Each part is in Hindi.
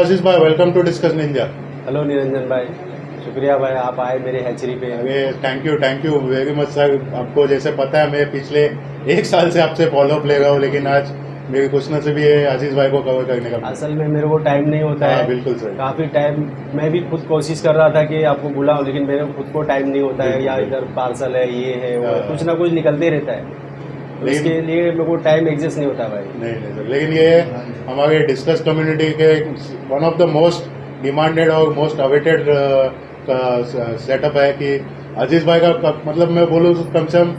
आशीष भाई, welcome to Discuss Ninja. Hello Niranjan भाई, शुक्रिया भाई आप आए मेरे हैचरी पे। अरे thank you very much sir. आपको जैसे पता है मैं पिछले 1 साल से आपसे फॉलोअप ले रहा हूँ, लेकिन आज मेरी कुछ न भी है आशीष भाई को कवर करने का। असल में मेरे को टाइम नहीं होता है। बिल्कुल सर। काफ़ी टाइम मैं भी खुद कोशिश कर रहा था कि आपको बुलाऊं, लेकिन मेरे को खुद को टाइम नहीं होता है। या इधर पार्सल है, ये है वो है, कुछ ना कुछ निकलते रहता है, तो इसके लिए मेरे को टाइम एडजस्ट नहीं होता भाई। नहीं सर, लेकिन ये हमारे डिस्कस कम्युनिटी के one of the most demanded और मोस्ट अवेटेड सेटअप है कि अजीज भाई का मतलब मैं बोलूँ कम से कम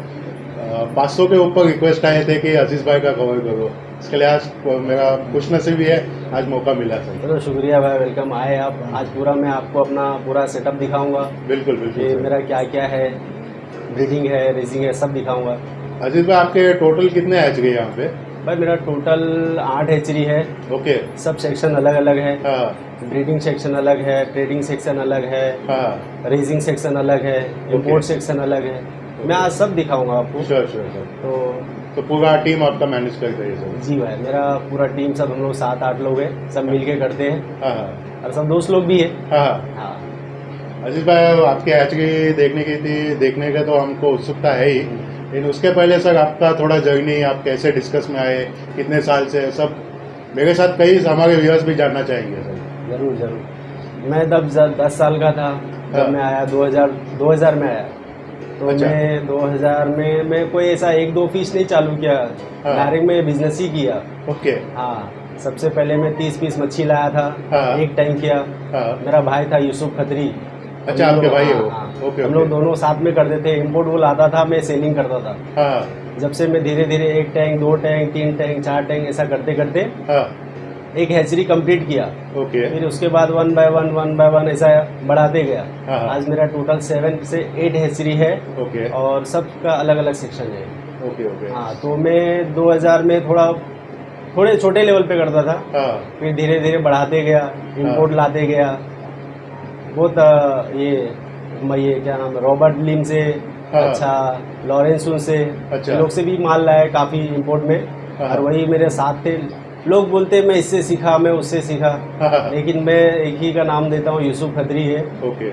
500 के ऊपर रिक्वेस्ट आए थे कि अजीज भाई का कवर करो। इसके लिए आज मेरा खुश नसीबी है, आज मौका मिला सर। चलो शुक्रिया भाई, वेलकम आए आप। आज पूरा मैं आपको अपना पूरा सेटअप दिखाऊंगा। बिल्कुल कि मेरा क्या क्या है, ब्रीडिंग है, रेजिंग है, सब दिखाऊंगा। अजीज भाई, आपके टोटल कितने हैचरी है यहाँ पे? भाई मेरा टोटल 8 हैचरी है। ओके। सब सेक्शन अलग अलग है। हाँ। ब्रीडिंग सेक्शन अलग है, ट्रेडिंग सेक्शन अलग है, हाँ। रेजिंग सेक्शन अलग है, इंपोर्ट सेक्शन अलग है। मैं आज सब दिखाऊंगा आपको। Sure sir. तो पूरा टीम आपका मैनेज करता है सर? जी भाई, मेरा पूरा टीम, सब हम लोग 7-8 लोग हैं, सब मिलके करते हैं। हाँ। और सब दोस्त लोग भी है। हाँ। अजीज भाई, आपके हैचरी देखने का तो हमको उत्सुकता है ही, लेकिन उसके पहले सर आपका थोड़ा जर्नी, आप कैसे डिस्कस में आए, कितने साल से, सब मेरे साथ कई हमारे व्यूअर्स भी जानना चाहेंगे सर। जरूर जरूर। मैं तब 10 साल का था जब मैं आया, 2000 में आया। तो अच्छा। मैं 2000 में मैं कोई ऐसा 1-2 पीस नहीं चालू किया, डायरेक्ट में बिजनेस ही किया। ओके। हाँ, सबसे पहले मैं 30 पीस मच्छी लाया था। हाँ। एक टाइम किया। मेरा भाई था यूसुफ खत्री। अच्छा, आपके भाई हो? ओके। हम लोग दोनों साथ में करते थे। इम्पोर्ट वो लाता था, मैं सेलिंग करता था। हाँ। जब से मैं धीरे धीरे 1 टैंक, 2 टैंक, 3 टैंक, 4 टैंक ऐसा करते करते एक हैचरी कंप्लीट किया। ओके। फिर उसके बाद 1 बाय 1 ऐसा बढ़ाते गया। आज मेरा टोटल 7 से 8 हैचरी है। ओके। और सबका अलग अलग सेक्शन है। ओके। हाँ, तो मैं 2000 में थोड़े छोटे लेवल पे करता था। फिर धीरे धीरे बढ़ाते गया, इम्पोर्ट लाते गया। बहुत ये क्या नाम है, रॉबर्ट लिम से, अच्छा लॉरेंस से, अच्छा लोग से भी माल लाया काफ़ी इम्पोर्ट में। और वही मेरे साथ थे। लोग बोलते मैं इससे सीखा, मैं उससे सीखा, लेकिन मैं एक ही का नाम देता हूँ, यूसुफ खत्री है।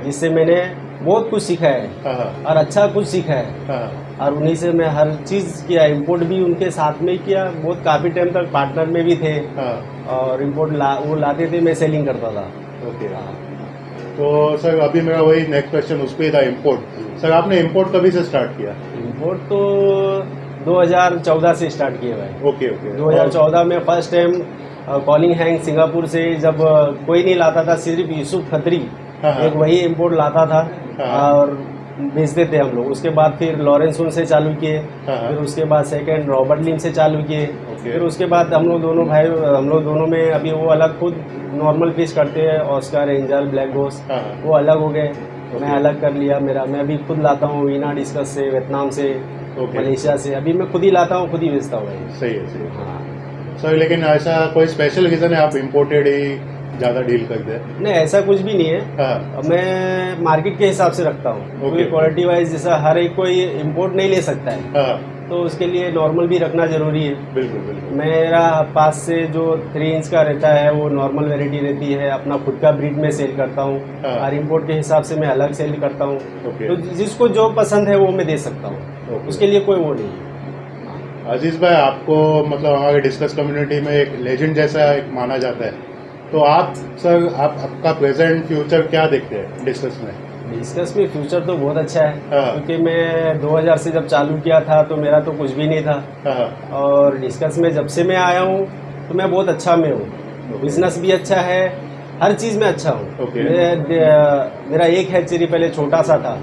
जिससे मैंने बहुत कुछ सीखा है और अच्छा कुछ सीखा है। और उन्हीं से मैं हर चीज़ किया। इम्पोर्ट भी उनके साथ में किया, बहुत काफ़ी टाइम तक पार्टनर में भी थे। और इम्पोर्ट वो लाते थे, मैं सेलिंग करता था। ओके। तो सर अभी मेरा वही नेक्स्ट क्वेश्चन उस पर ही था, इम्पोर्ट। सर आपने इम्पोर्ट कभी से स्टार्ट किया? इम्पोर्ट तो 2014 से स्टार्ट किया भाई। ओके। 2014 में first time calling hang Singapore से, जब कोई नहीं लाता था, सिर्फ यूसुफ खत्री एक वही इम्पोर्ट लाता था और बेचते थे हम लोग। उसके बाद फिर लॉरेंस से चालू किए, फिर उसके बाद सेकंड रॉबर्ट लिम से चालू किए। फिर उसके बाद हम लोग दोनों में अभी वो अलग खुद नॉर्मल फिश करते हैं, ऑस्कर, एंजल, ब्लैक गोस, वो अलग हो गए। मैं अलग कर लिया। मैं अभी खुद लाता हूँ वीना डिस्कस से, वियतनाम से, मलेशिया से। अभी मैं खुद ही लाता हूँ, खुद ही बेचता हूँ। सही है। हाँ सर, लेकिन ऐसा कोई स्पेशल रीज़न है आप इम्पोर्टेड ही ज़्यादा डील करते हैं? नहीं, ऐसा कुछ भी नहीं है। मैं मार्केट के हिसाब से रखता हूँ। क्वालिटी वाइज जैसा हर एक कोई इम्पोर्ट नहीं ले सकता है, तो उसके लिए नॉर्मल भी रखना जरूरी है। बिल्कुल। मेरा पास से जो 3 इंच का रहता है वो नॉर्मल वेराइटी रहती है। अपना खुद का ब्रीड में सेल करता हूँ और इम्पोर्ट के हिसाब से मैं अलग सेल करता हूँ। तो जिसको जो पसंद है वो मैं दे सकता हूँ, उसके लिए कोई वो नहीं है। अजीज भाई, आपको मतलब हमारे डिस्कस कम्युनिटी में एक लेजेंड जैसा एक माना जाता है, तो आप सर आपका प्रेजेंट फ्यूचर क्या देखते हैं डिस्कस में? डिस्कस में फ्यूचर तो बहुत अच्छा है, क्योंकि मैं 2000 से जब चालू किया था तो मेरा तो कुछ भी नहीं था। और डिस्कस में जब से मैं आया हूँ तो मैं बहुत अच्छा में हूँ। बिजनेस भी अच्छा है, हर चीज़ में अच्छा हूँ। मेरा एक हैचरी पहले छोटा सा था।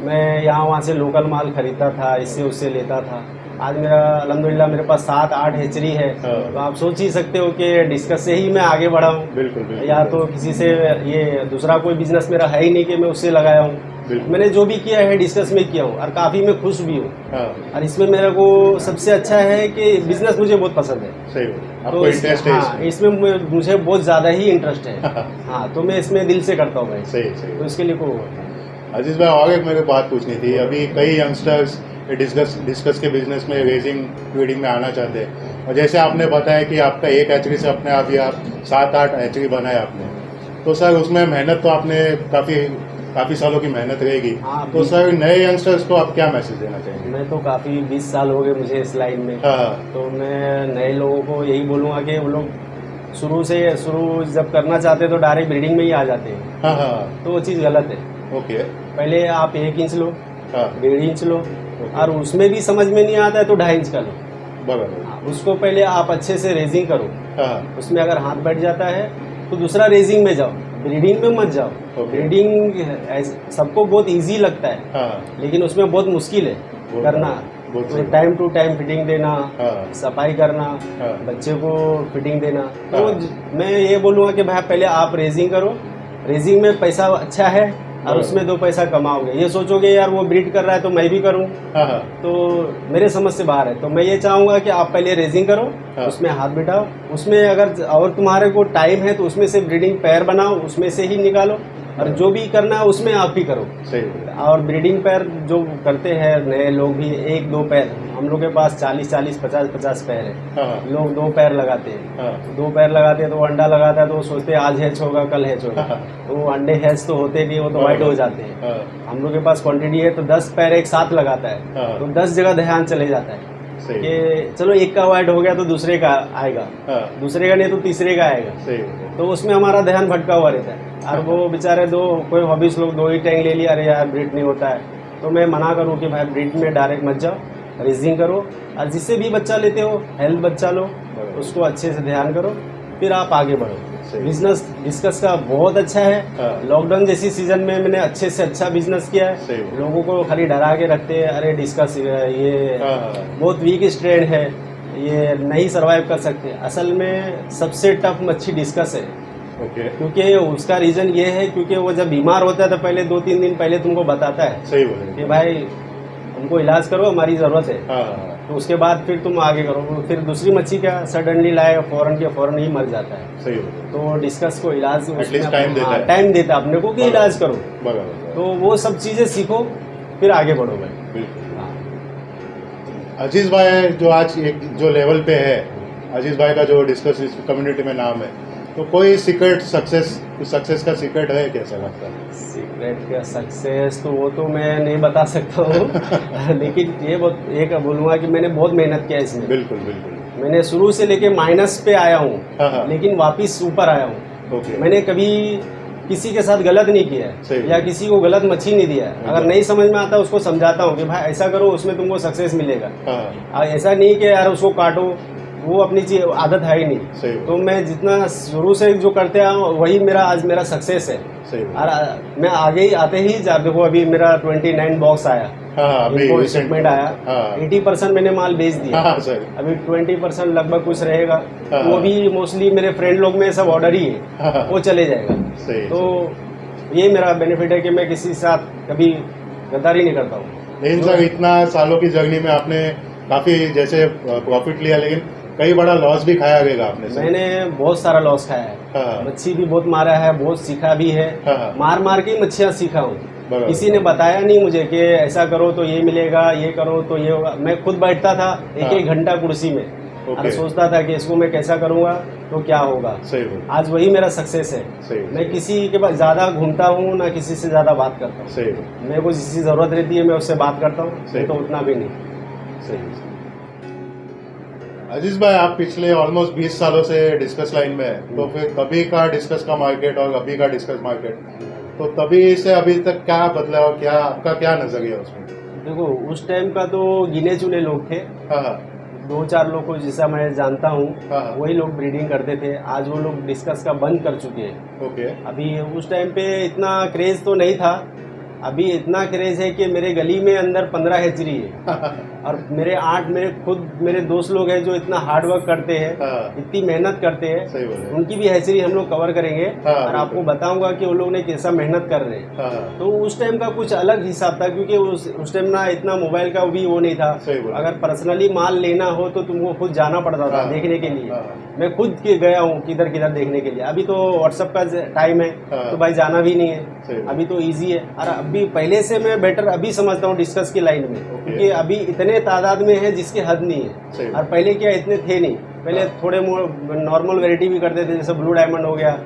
मैं यहाँ वहाँ से लोकल माल खरीदता था, इससे उससे लेता था। आज मेरा अल्हम्दुलिल्लाह मेरे पास 7-8 हैचरी है। तो आप सोच ही सकते हो कि डिस्कस से ही मैं आगे बढ़ा हूँ। बिल्कुल। या तो किसी से, ये दूसरा कोई बिजनेस मेरा है ही नहीं कि मैं उससे लगाया हूँ। मैंने जो भी किया है डिस्कस में किया हूँ और काफ़ी मैं खुश भी हूँ। और इसमें मेरे को सबसे अच्छा है कि बिजनेस मुझे बहुत पसंद है। सही। आपको इंटरेस्ट है? हाँ, इसमें मुझे बहुत ज़्यादा ही इंटरेस्ट है। हाँ, तो मैं इसमें दिल से करता हूँ भाई। सही। तो इसके लिए को अजीज भाई, और एक मेरे को बात पूछनी थी। अभी कई यंगस्टर्स डिस्कस के बिजनेस में, रेजिंग, ट्रेडिंग में आना चाहते हैं, और जैसे आपने बताया कि आपका एक हैचरी से अपने आप या 7-8 हैचरी बनाए आपने, तो सर उसमें मेहनत तो आपने काफ़ी सालों की मेहनत रहेगी। हाँ, तो सर नए यंगस्टर्स को आप क्या मैसेज देना चाहेंगे? मैं तो काफ़ी 20 साल हो गए मुझे इस लाइन में। हाँ तो मैं नए लोगों को यही बोलूँगा कि वो लोग शुरू जब करना चाहते हैं तो डायरेक्ट ब्रीडिंग में ही आ जाते हैं। हाँ हाँ तो वो चीज़ गलत है। ओके पहले आप 1 इंच लो, हाँ 1.5 इंच लो, और उसमें भी समझ में नहीं आता है तो 2.5 इंच का लो। बराबर हाँ, उसको पहले आप अच्छे से रेजिंग करो। हाँ उसमें अगर हाथ बैठ जाता है तो दूसरा रेजिंग में जाओ, ब्रीडिंग में मत जाओ। Okay. ब्रीडिंग सबको बहुत इजी लगता है, हाँ लेकिन उसमें बहुत मुश्किल है करना। बहुत तो सही। टाइम टू टाइम फिटिंग देना, हाँ सफाई करना, हाँ बच्चे को फिटिंग देना। तो हाँ। मैं ये बोलूँगा कि भाई पहले आप रेजिंग करो, रेजिंग में पैसा अच्छा है और हाँ। उसमें 2 पैसा कमाओगे। ये सोचोगे यार वो ब्रीड कर रहा है तो मैं भी करूँ, हाँ हाँ तो मेरे समझ से बाहर है। तो मैं ये चाहूँगा कि आप पहले रेजिंग करो, हाँ। उसमें हाथ बिठाओ, उसमें अगर और तुम्हारे को टाइम है तो उसमें से ब्रीडिंग पैर बनाओ, उसमें से ही निकालो, और जो भी करना है उसमें आप ही करो। सही और ब्रीडिंग पैर जो करते हैं नए लोग भी 1-2 पैर, हम लोग के पास 40-40, 50-50 पैर है। हाँ लोग 2 पैर लगाते हैं, हाँ 2 पैर लगाते हैं तो वो अंडा लगाता है तो वो सोचते हैं आज हैच होगा कल हैच होगा। हाँ। तो वो अंडे हैच तो होते नहीं, वो तो वाइट हो जाते हैं। हाँ हम लोग के पास क्वांटिटी है तो 10 पैर एक साथ लगाता है, हाँ। तो 10 जगह ध्यान चले जाता है सही कि चलो एक का वाइट हो गया तो दूसरे का आएगा, हाँ दूसरे का नहीं तो तीसरे का आएगा। सही तो उसमें हमारा ध्यान भटका हुआ रहता है। और वो बेचारे कोई हॉबीज लोग 2 ही टैंक ले लिया, अरे यार ब्रीड नहीं होता है। तो मैं मना करूँ कि भाई ब्रीड में डायरेक्ट मत जाओ, रेजिंग करो, और जिससे भी बच्चा लेते हो हेल्थ बच्चा लो, उसको अच्छे से ध्यान करो, फिर आप आगे बढ़ो। सही। बिजनेस डिस्कस का बहुत अच्छा है। हाँ। लॉकडाउन जैसी सीजन में मैंने अच्छे से अच्छा बिजनेस किया है। सही। लोगों को खाली डरा के रखते हैं, अरे डिस्कस ये हाँ हाँ बहुत वीक स्ट्रेन है, ये नहीं सरवाइव कर सकते। असल में सबसे टफ मच्छी डिस्कस है, ओके क्योंकि उसका रीज़न ये है क्योंकि वो जब बीमार होता है तो पहले 2-3 दिन पहले तुमको बताता है सही बोले कि भाई हमको इलाज करो, हमारी ज़रूरत है। हाँ हाँ तो उसके बाद फिर तुम आगे करो। फिर दूसरी मच्छी का सडनली लाएगा, फ़ौरन के फ़ौरन ही मर जाता है। सही बोले तो डिस्कस को इलाज Atleast time देता है। टाइम देता है अपने को कि इलाज करो। बराबर तो वो सब चीज़ें सीखो, फिर आगे बढ़ो भाई। बिल्कुल। हाँ। अजीज भाई जो आज एक जो लेवल पे है, अजीज भाई का जो डिस्कस इस कम्युनिटी में नाम है, तो कोई सीक्रेट सक्सेस का सीक्रेट है कैसा लगता है? सीक्रेट का सक्सेस तो वो तो मैं नहीं बता सकता हूँ लेकिन ये एक बोलूँगा कि मैंने बहुत मेहनत किया इसमें। बिल्कुल बिल्कुल मैंने शुरू से लेके माइनस पे आया हूँ, हाँ हाँ लेकिन वापस ऊपर आया हूँ। ओके मैंने कभी किसी के साथ गलत नहीं किया सही है, या किसी को गलत मच्छी नहीं दिया है। अगर नहीं समझ में आता उसको समझाता हूँ कि भाई ऐसा करो, उसमें तुमको सक्सेस मिलेगा। हाँ ऐसा नहीं कि यार उसको काटो, वो अपनी चीज आदत है ही नहीं। सही तो मैं जितना शुरू से जो करते आया हूँ वही आज मेरा सक्सेस है। सही और मैं आगे ही आते ही देखो अभी मेरा 29 बॉक्स आया, हाँ अभी इनको recent शिपमेंट आया, हाँ 80% मैंने माल बेच दिया। हाँ सर अभी 20% लगभग कुछ रहेगा, हाँ। वो भी मोस्टली मेरे फ्रेंड लोग में सब ऑर्डर ही है, हाँ वो चले जाएगा। सही तो ये मेरा बेनिफिट है कि मैं किसी के साथ कभी गद्दारी नहीं करता हूँ। लेकिन सर इतना सालों की जर्नी में आपने काफी जैसे प्रॉफिट लिया, लेकिन कई बड़ा लॉस भी खाया गएगा आपने सर। मैंने बहुत सारा लॉस खाया है, हाँ मच्छी भी बहुत मारा है, बहुत सीखा भी है। हाँ मार मार के ही मच्छियाँ सीखा हूँ। बराबर। किसी ने बताया नहीं मुझे कि ऐसा करो तो ये मिलेगा, ये करो तो ये होगा। मैं खुद बैठता था हाँ। 1-1 घंटा कुर्सी में और ओके सोचता था कि इसको मैं कैसा करूँगा तो क्या होगा। सही बोल आज वही मेरा सक्सेस है। सही मैं किसी के पास ज़्यादा घूमता हूँ ना, किसी से ज़्यादा बात करता हूँ। सही मेरे को जिसकी ज़रूरत रहती है मैं उससे बात करता हूँ, सही। नहीं तो उतना भी नहीं। सही। अजीज भाई आप पिछले ऑलमोस्ट 20 सालों से डिस्कस लाइन में है, तो फिर तभी का डिस्कस का मार्केट और अभी का डिस्कस मार्केट, तो तभी से अभी तक क्या बदला और क्या आपका क्या नजरिया उसमें? देखो उस टाइम का तो गिने चुने लोग थे, हाँ हाँ 2-4 लोग को जिसा मैं जानता हूँ हाँ। वही लोग ब्रीडिंग करते थे। आज वो लोग डिस्कस का बंद कर चुके हैं। ओके अभी उस टाइम पे इतना क्रेज तो नहीं था, अभी इतना क्रेज है कि मेरे गली में अंदर 15 हैचरी है और मेरे दोस्त लोग हैं जो इतना हार्ड वर्क करते हैं, हाँ। इतनी मेहनत करते हैं। सही बोले उनकी भी हैचरी हम लोग कवर करेंगे हाँ, और आपको बताऊंगा कि वो लोग ने कैसा मेहनत कर रहे हैं। हाँ तो उस टाइम का कुछ अलग हिसाब था, क्योंकि उस टाइम ना इतना मोबाइल का भी वो नहीं था। सही बोला। अगर पर्सनली माल लेना हो तो तुमको खुद जाना पड़ता था हाँ, देखने के लिए। हाँ। मैं खुद गया हूँ किधर किधर देखने के लिए। अभी तो व्हाट्सएप का टाइम है हाँ। तो भाई जाना भी नहीं है, सही बोला। अभी तो इजी है। और अभी पहले से मैं बेटर अभी समझता हूँ डिस्कस की लाइन में, क्योंकि अभी इतने तादाद में है जिसकी हद नहीं है। और पहले क्या इतने थे नहीं, पहले थोड़े नॉर्मल वेराइटी भी करते थे, जैसे ब्लू डायमंड हो गया,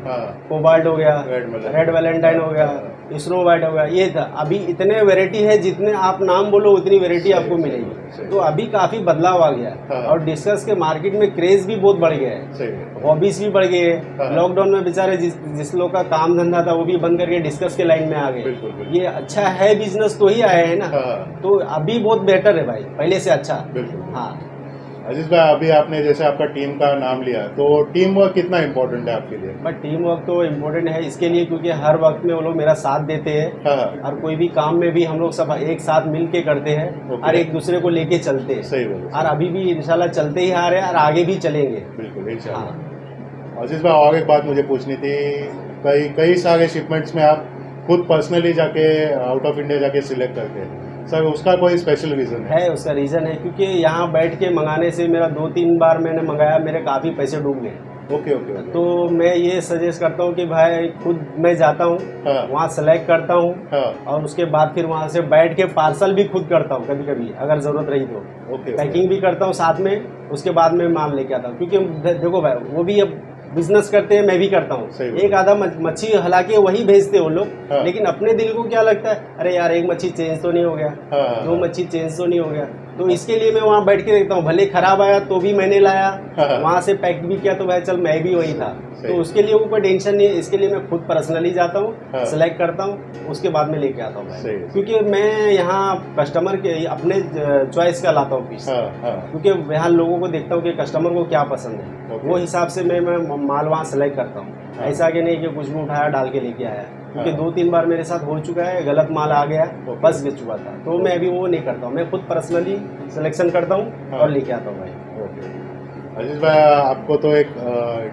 कोबाल्ट हो गया, रेड वैलेंटाइन हो गया, स्नो वाइट हो गया, ये था। अभी इतने वेराइटी है, जितने आप नाम बोलो उतनी वेराइटी आपको मिलेगी। तो अभी काफी बदलाव आ गया और डिस्कस के मार्केट में क्रेज भी बहुत बढ़ गया है, हॉबीज भी बढ़ गए हैं। लॉकडाउन में बेचारे जिस लोग का काम धंधा था वो भी बंद करके डिस्कस के लाइन में आ गए। ये अच्छा है बिजनेस तो ही आया है ना, तो अभी बहुत बेटर है भाई, पहले से अच्छा। हाँ अजीज भाई, अभी आपने जैसे आपका टीम का नाम लिया, तो टीम वर्क कितना इम्पोर्टेंट है आपके लिए? बट टीम वर्क तो इम्पोर्टेंट है इसके लिए क्योंकि हर वक्त में वो लोग मेरा साथ देते हैं। और कोई भी काम में भी हम लोग सब एक साथ मिल के करते हैं और एक दूसरे को लेके चलते हैं। सही बोला। और अभी भी इंशाल्लाह चलते ही आ रहे हैं और आगे भी चलेंगे। बिल्कुल इंशाल्लाह। अजीज भाई, और एक बात मुझे पूछनी थी, कई सारे शिपमेंट्स में आप खुद पर्सनली जाके आउट ऑफ इंडिया जाके सिलेक्ट करते हैं सर, उसका कोई स्पेशल रीजन है? उसका रीजन है क्योंकि यहाँ बैठ के मंगाने से मेरा 2-3 बार मैंने मंगाया, मेरे काफी पैसे डूब गए। ओके। तो मैं ये सजेस्ट करता हूँ कि भाई खुद मैं जाता हूँ, वहाँ सेलेक्ट करता हूँ और उसके बाद फिर वहाँ से बैठ के पार्सल भी खुद करता हूँ, कभी कभी अगर जरूरत रही तो पैकिंग भी करता हूँ साथ में, उसके बाद में माल लेके आता हूँ। क्योंकि देखो भाई, वो भी अब बिजनेस करते हैं, मैं भी करता हूँ। एक आधा मच्छी हालांकि वही भेजते हैं वो लोग, लेकिन अपने दिल को क्या लगता है, अरे यार एक मच्छी चेंज तो नहीं हो गया, 2 मच्छी चेंज तो नहीं हो गया। तो इसके लिए मैं वहाँ बैठ के देखता हूँ, भले खराब आया तो भी मैंने लाया, वहाँ से पैक भी किया तो भाई चल मैं भी वही था। तो उसके लिए वो कोई टेंशन नहीं है, इसके लिए मैं खुद पर्सनली जाता हूँ, सेलेक्ट करता हूँ, उसके बाद में लेके आता हूँ। क्योंकि मैं यहाँ कस्टमर के अपने चॉइस का लाता हूँ पीस, क्योंकि यहाँ लोगों को देखता हूँ कि कस्टमर को क्या पसंद है, वो हिसाब से मैं माल वहाँ सेलेक्ट करता हूँ। ऐसा कि नहीं कि कुछ भी उठाया डाल के लेके आया, क्योंकि 2-3 बार मेरे साथ हो चुका है, गलत माल आ गया, बस गिर चुका था। तो मैं अभी वो नहीं करता हूँ, मैं खुद पर्सनली सिलेक्शन करता हूँ और लेके आता हूँ भाई। ओके अजीज भाई, आपको तो एक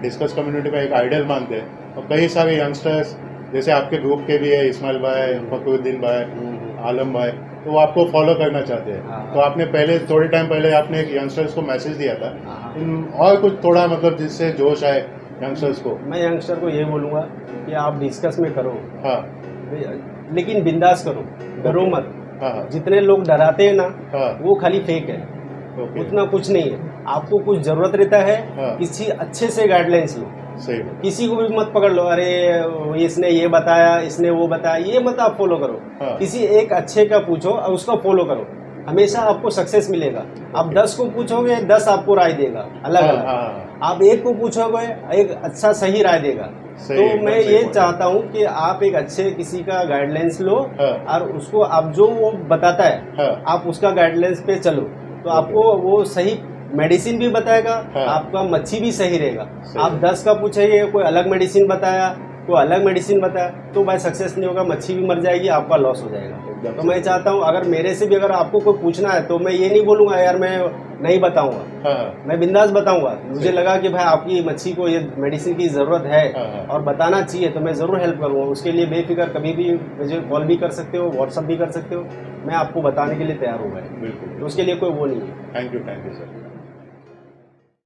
डिस्कस कम्युनिटी में एक आइडियल मानते हैं, और कई सारे यंगस्टर्स जैसे आपके ग्रुप के भी है, इस्माइल भाई, फकरुद्दीन भाई, आलम भाई, तो वो आपको फॉलो करना चाहते हैं। तो आपने पहले थोड़े टाइम पहले आपने एक यंगस्टर्स को मैसेज दिया था, और कुछ थोड़ा मतलब जिससे जोश आए यंगस्टर्स को? मैं यंगस्टर को ये बोलूँगा कि आप डिस्कस में करो, लेकिन बिंदास करो, डरो मत। जितने लोग डराते हैं ना, वो खाली फेक है, उतना कुछ नहीं है। आपको कुछ जरूरत रहता है, किसी अच्छे से गाइडलाइंस लो। सही। किसी को भी मत पकड़ लो, अरे इसने ये बताया, इसने वो बताया, ये मत आप फॉलो करो। किसी एक अच्छे का पूछो और उसका फॉलो करो, हमेशा आपको सक्सेस मिलेगा। आप 10 को पूछोगे, 10 आपको राय देगा अलग अलग। आप एक को पूछोगे, एक अच्छा सही राय देगा। तो मैं ये चाहता हूँ कि आप एक अच्छे किसी का गाइडलाइंस लो और उसको आप जो वो बताता है आप उसका गाइडलाइंस पे चलो, तो आपको वो सही मेडिसिन भी बताएगा, आपका मच्छी भी सही रहेगा। आप 10 का पूछेंगे, कोई अलग मेडिसिन बताया, कोई अलग मेडिसिन बताया, तो भाई सक्सेस नहीं होगा, मच्छी भी मर जाएगी, आपका लॉस हो जाएगा। तो मैं चाहता हूँ अगर मेरे से भी अगर आपको कोई पूछना है तो मैं ये नहीं बोलूँगा यार मैं नहीं बताऊँगा, मैं बिंदास बताऊँगा। मुझे लगा कि भाई आपकी मच्छी को ये मेडिसिन की ज़रूरत है और बताना चाहिए, तो मैं ज़रूर हेल्प करूँगा। उसके लिए बेफिक्र कभी भी मुझे कॉल भी कर सकते हो, व्हाट्सअप भी कर सकते हो, मैं आपको बताने के लिए तैयार हूँ भाई। बिल्कुल, तो उसके लिए कोई वो नहीं है। Thank you sir.